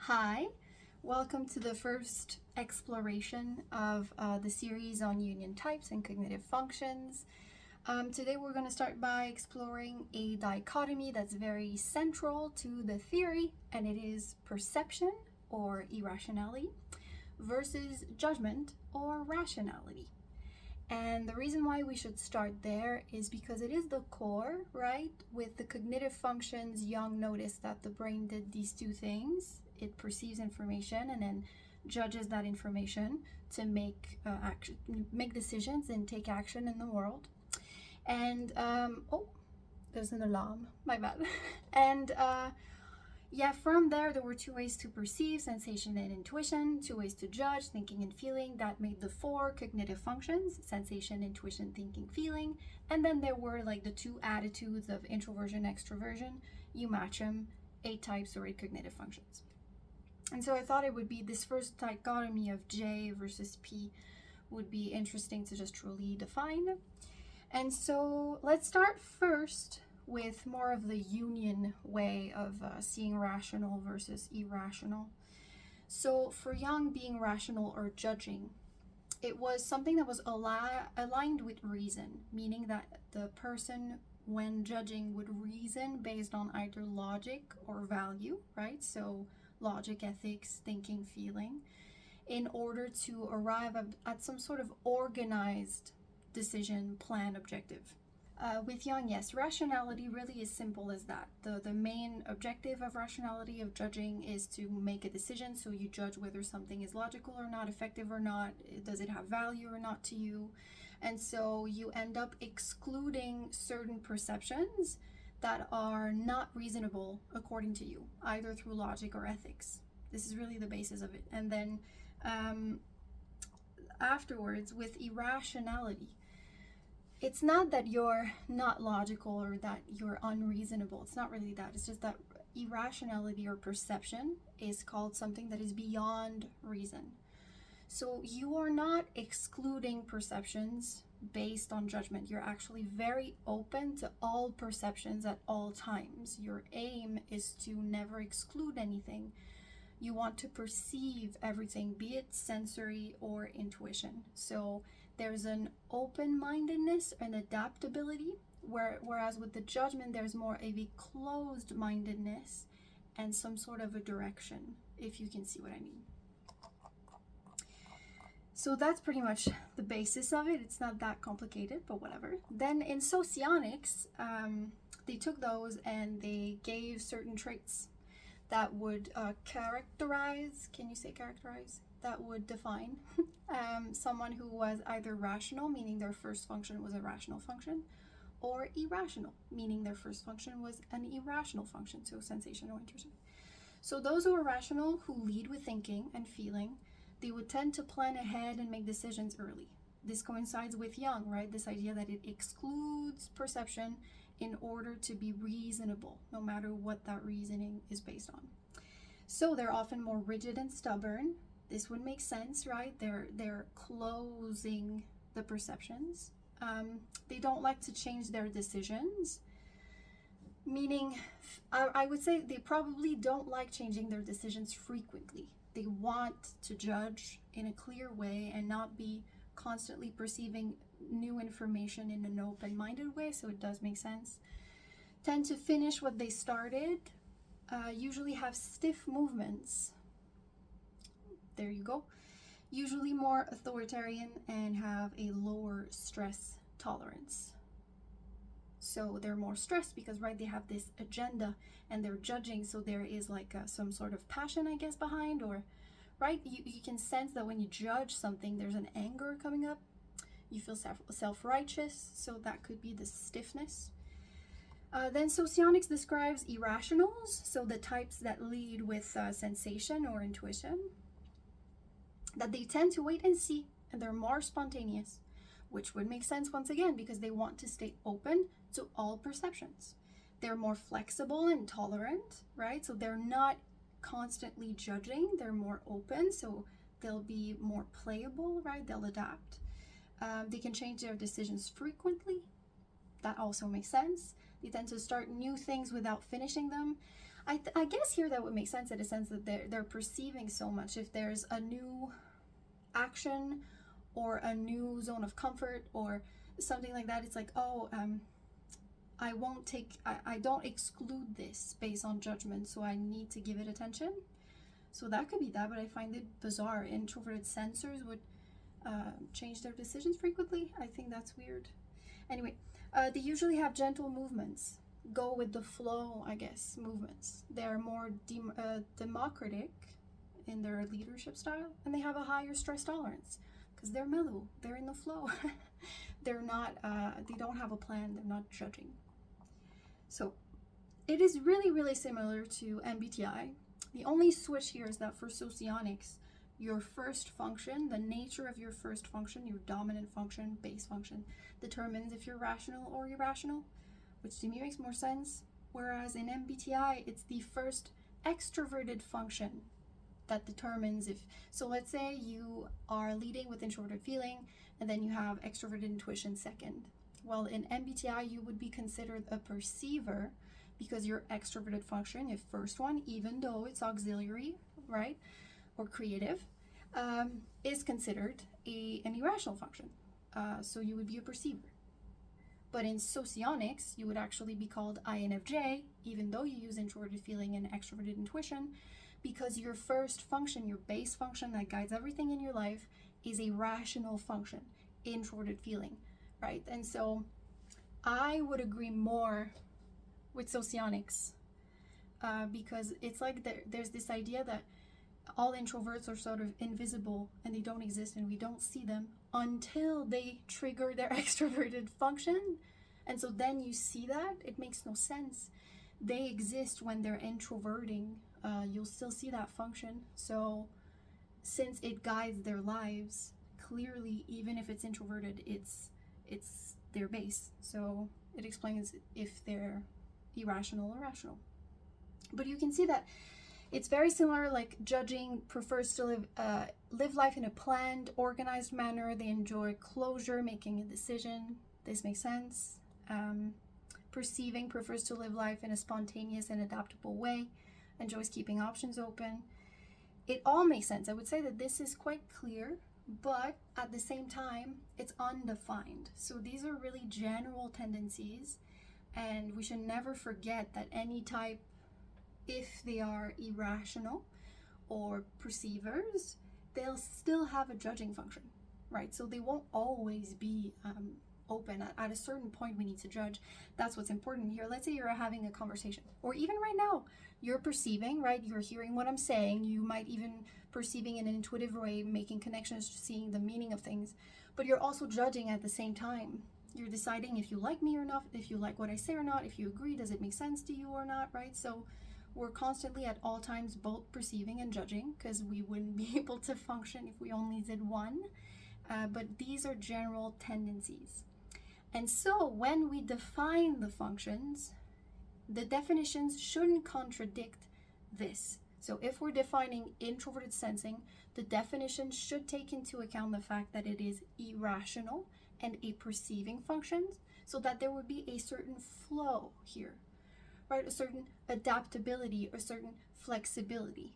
Hi, welcome to the first exploration of the series on union types and cognitive functions. Today we're going to start by exploring a dichotomy that's very central to the theory, and it is perception or irrationality versus judgment or rationality. And the reason why we should start there is because it is the core, right? With the cognitive functions, Jung noticed that the brain did these two things. It perceives information and then judges that information to make decisions and take action in the world. And oh, there's an alarm, my bad. And from there were two ways to perceive: sensation and intuition, two ways to judge: thinking and feeling. That made the four cognitive functions: sensation, intuition, thinking, feeling. And then there were like the two attitudes of introversion, extroversion. You match them, 8 types or 8 cognitive functions. And so I thought it would be this first dichotomy of J versus P would be interesting to just truly define. And so let's start first with more of the Jungian way of seeing rational versus irrational. So for Jung, being rational or judging, it was something that was aligned with reason, meaning that the person, when judging, would reason based on either logic or value, right? So logic, ethics, thinking, feeling, in order to arrive at some sort of organized decision, plan, objective. With Jung, yes, rationality really is simple as that. The main objective of rationality, of judging, is to make a decision. So you judge whether something is logical or not, effective or not, does it have value or not to you. And so you end up excluding certain perceptions that are not reasonable according to you, either through logic or ethics. This is really the basis of it. And then afterwards, with irrationality, it's not that you're not logical or that you're unreasonable. It's not really that. It's just that irrationality or perception is called something that is beyond reason. So you are not excluding perceptions based on judgment. You're actually very open to all perceptions at all times. Your aim is to never exclude anything. You want to perceive everything, be it sensory or intuition. So there's an open-mindedness and adaptability, whereas with the judgment, there's more of a closed-mindedness and some sort of a direction, if you can see what I mean. So that's pretty much the basis of it. It's not that complicated, but whatever. Then in Socionics, they took those and they gave certain traits that would characterize, can you say characterize? That would define someone who was either rational, meaning their first function was a rational function, or irrational, meaning their first function was an irrational function, so sensation or intuition. So those who are rational, who lead with thinking and feeling, they would tend to plan ahead and make decisions early. This coincides with Jung, right? This idea that it excludes perception in order to be reasonable, no matter what that reasoning is based on. So they're often more rigid and stubborn. This would make sense, right? They're closing the perceptions. They don't like to change their decisions, meaning I would say they probably don't like changing their decisions frequently. They want to judge in a clear way and not be constantly perceiving new information in an open-minded way, so it does make sense. Tend to finish what they started, usually have stiff movements. There you go. Usually more authoritarian and have a lower stress tolerance. So they're more stressed because, right, they have this agenda and they're judging, so there is like some sort of passion, I guess, behind, or, right, you can sense that when you judge something, there's an anger coming up. You feel self-righteous, so that could be the stiffness. Then Socionics describes irrationals, so the types that lead with sensation or intuition, that they tend to wait and see, and they're more spontaneous, which would make sense once again because they want to stay open to all perceptions. They're more flexible and tolerant, right? So they're not constantly judging, they're more open, so they'll be more playable, right? They'll adapt. They can change their decisions frequently. That also makes sense. They tend to start new things without finishing them. I guess here that would make sense in a sense that they're perceiving so much. If there's a new action or a new zone of comfort or something like that, it's like, oh, I don't exclude this based on judgment, so I need to give it attention. So that could be that, but I find it bizarre. Introverted sensors would change their decisions frequently. I think that's weird. Anyway, they usually have gentle movements, go with the flow, I guess, movements. They're more democratic in their leadership style, and they have a higher stress tolerance because they're mellow, they're in the flow. They're not, they don't have a plan, they're not judging. So it is really, really similar to MBTI. The only switch here is that for Socionics, your first function, the nature of your first function, your dominant function, base function, determines if you're rational or irrational, which to me makes more sense. Whereas in MBTI, it's the first extroverted function that determines if, so let's say you are leading with introverted feeling, and then you have extroverted intuition second. Well, in MBTI, you would be considered a perceiver because your extroverted function, your first one, even though it's auxiliary, right, or creative, is considered an irrational function. So you would be a perceiver. But in Socionics, you would actually be called INFJ, even though you use introverted feeling and extroverted intuition, because your first function, your base function that guides everything in your life, is a rational function, introverted feeling, right? And so I would agree more with Socionics because it's like there's this idea that all introverts are sort of invisible and they don't exist and we don't see them until they trigger their extroverted function. And so then you see that. It makes no sense. They exist when they're introverting. You'll still see that function. So since it guides their lives, clearly, even if it's introverted, it's their base. So it explains if they're irrational or rational. But you can see that it's very similar, like judging prefers to live life in a planned, organized manner. They enjoy closure, making a decision. This makes sense. Perceiving prefers to live life in a spontaneous and adaptable way, enjoys keeping options open. It all makes sense. I would say that this is quite clear, but at the same time, it's undefined. So these are really general tendencies, and we should never forget that any type, if they are irrational or perceivers, they'll still have a judging function, right? So they won't always be open. At a certain point, we need to judge. That's what's important here. Let's say you're having a conversation, or even right now, you're perceiving, right? You're hearing what I'm saying. You might even perceiving in an intuitive way, making connections, seeing the meaning of things, but you're also judging at the same time. You're deciding if you like me or not, if you like what I say or not, if you agree, does it make sense to you or not, right? So we're constantly at all times both perceiving and judging, because we wouldn't be able to function if we only did one. But these are general tendencies. And so when we define the functions, the definitions shouldn't contradict this. So if we're defining introverted sensing, the definition should take into account the fact that it is irrational and a perceiving function, so that there would be a certain flow here, right? A certain adaptability, a certain flexibility.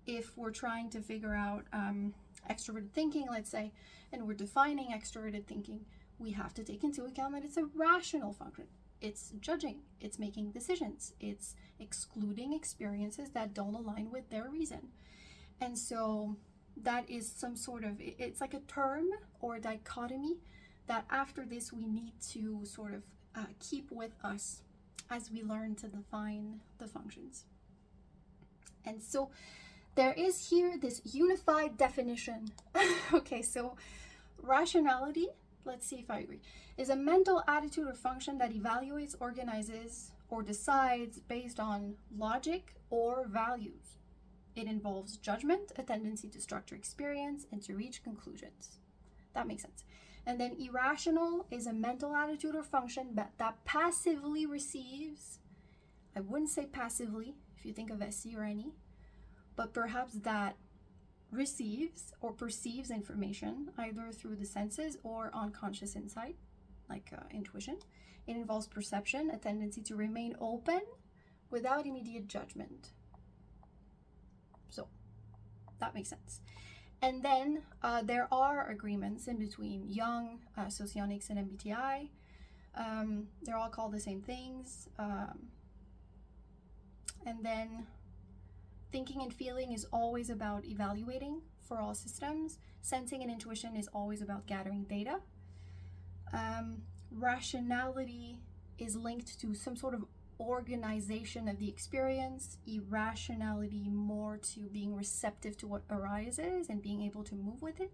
If we're trying to figure out extroverted thinking, let's say, and we're defining extroverted thinking, we have to take into account that it's a rational function. It's judging, it's making decisions, it's excluding experiences that don't align with their reason. And so that is some sort of, it's like a term or a dichotomy that after this we need to sort of keep with us as we learn to define the functions. And so there is here this unified definition. Okay, so rationality, let's see if I agree, is a mental attitude or function that evaluates, organizes, or decides based on logic or values. It involves judgment, a tendency to structure experience, and to reach conclusions. That makes sense. And then irrational is a mental attitude or function that passively receives, I wouldn't say passively if you think of SC or NE, but perhaps that receives or perceives information either through the senses or unconscious insight, like intuition. It involves perception, a tendency to remain open without immediate judgment. So that makes sense. And then there are agreements in between Jung, Socionics, and MBTI. They're all called the same things. And then thinking and feeling is always about evaluating for all systems. Sensing and intuition is always about gathering data. Rationality is linked to some sort of organization of the experience. Irrationality more to being receptive to what arises and being able to move with it.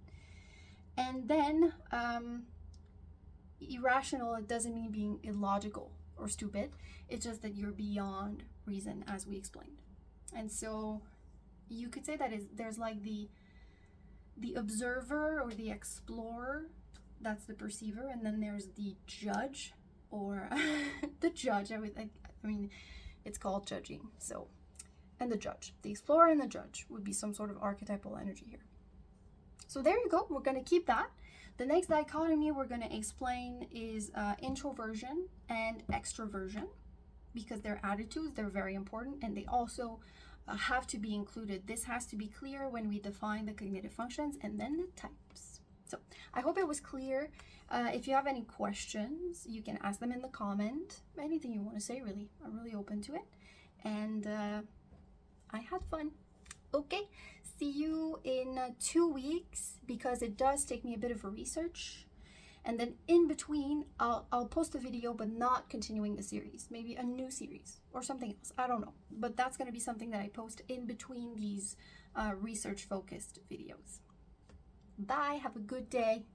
And then irrational, it doesn't mean being illogical or stupid. It's just that you're beyond reason, as we explained. And so you could say that there's like the observer or the explorer, that's the perceiver, and then there's the judge or the judge. I mean, it's called judging. So, and the judge, the explorer and the judge would be some sort of archetypal energy here. So there you go. We're going to keep that. The next dichotomy we're going to explain is introversion and extroversion, because their attitudes, they're very important, and they also have to be included. This has to be clear when we define the cognitive functions and then the types. So I hope it was clear. If you have any questions, you can ask them in the comment. Anything you want to say, really. I'm really open to it. And I had fun. Okay, see you in 2 weeks, because it does take me a bit of a research. And then in between, I'll post a video, but not continuing the series. Maybe a new series or something else. I don't know. But that's going to be something that I post in between these research-focused videos. Bye. Have a good day.